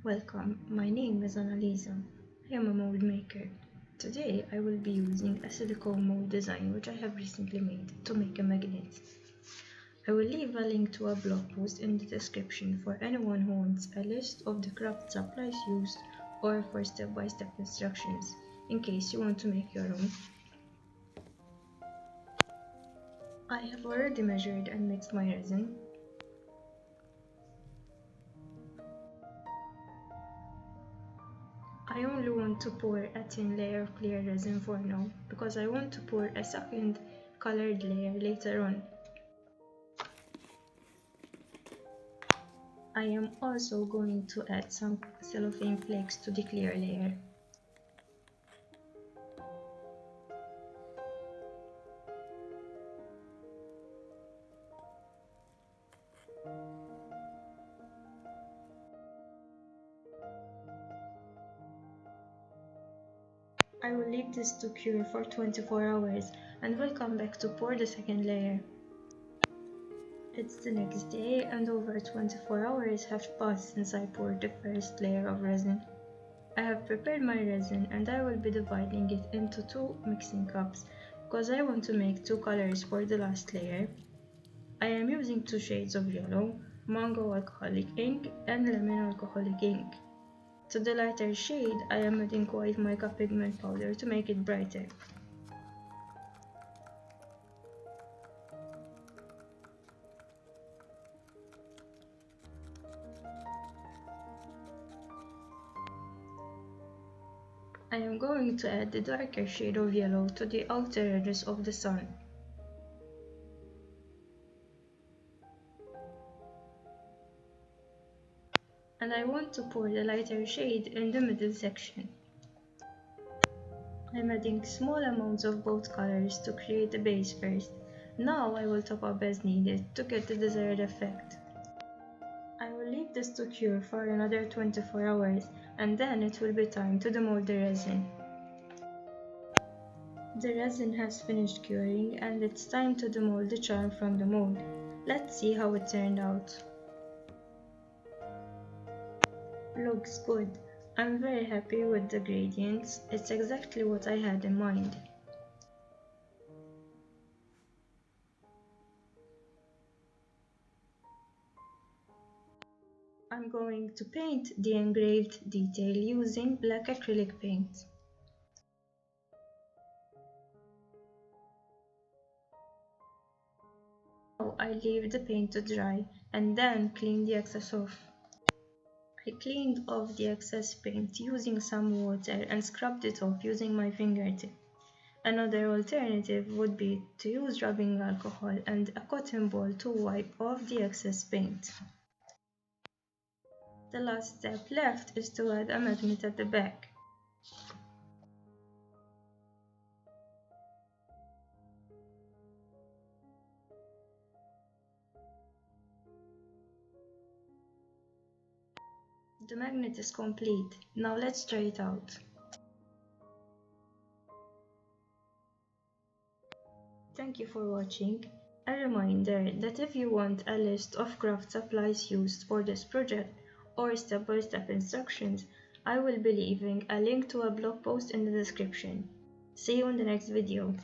Welcome, my name is Annalisa. I am a mold maker. Today I will be using a silicone mold design which I have recently made to make a magnet. I will leave a link to a blog post in the description for anyone who wants a list of the craft supplies used or for step-by-step instructions in case you want to make your own. I have already measured and mixed my resin. I only want to pour a thin layer of clear resin for now because I want to pour a second colored layer later on. I am also going to add some cellophane flakes to the clear layer. I will leave this to cure for 24 hours and will come back to pour the second layer. It's the next day and over 24 hours have passed since I poured the first layer of resin. I have prepared my resin and I will be dividing it into two mixing cups because I want to make two colors for the last layer. I am using two shades of yellow, mango alcoholic ink and lemon alcoholic ink. To the lighter shade, I am adding white mica pigment powder to make it brighter. I am going to add the darker shade of yellow to the outer edges of the sun. And I want to pour the lighter shade in the middle section. I'm adding small amounts of both colors to create the base first. Now I will top up as needed to get the desired effect. I will leave this to cure for another 24 hours and then it will be time to demold the resin. The resin has finished curing and it's time to demold the charm from the mold. Let's see how it turned out. Looks good. I'm very happy with the gradients. It's exactly what I had in mind. I'm going to paint the engraved detail using black acrylic paint. Now I leave the paint to dry and then clean the excess off. I cleaned off the excess paint using some water and scrubbed it off using my fingertip. Another alternative would be to use rubbing alcohol and a cotton ball to wipe off the excess paint. The last step left is to add a magnet at the back. The magnet is complete. Now let's try it out. Thank you for watching. A reminder that if you want a list of craft supplies used for this project or step-by-step instructions, I will be leaving a link to a blog post in the description. See you in the next video.